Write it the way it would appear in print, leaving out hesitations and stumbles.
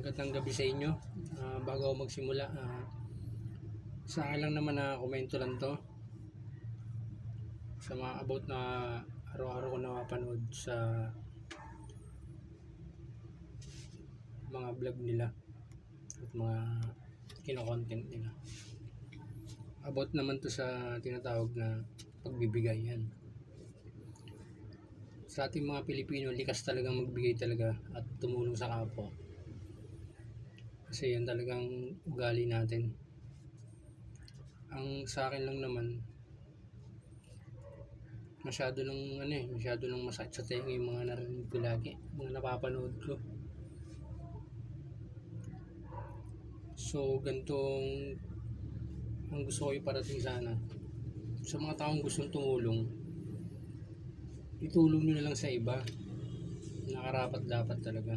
Magandang gabi sa inyo. Bago ako magsimula, sa akin lang naman na komento lang to sa mga about na araw-araw ko napapanood sa mga vlog nila at mga kino-content nila. About naman to sa tinatawag na pagbibigay yan. Sa ating mga Pilipino, likas talagang magbigay talaga at tumulong sa kapwa. Kasi yan talagang ugali natin. Ang sa akin lang naman, masyado nang masakit sa tenga yung mga narinig ko lagi, mga napapanood ko. So, gantong ang gusto ko iparating sana sa mga taong gustong tumulong, itulong nyo na lang sa iba. Nakarapat dapat talaga.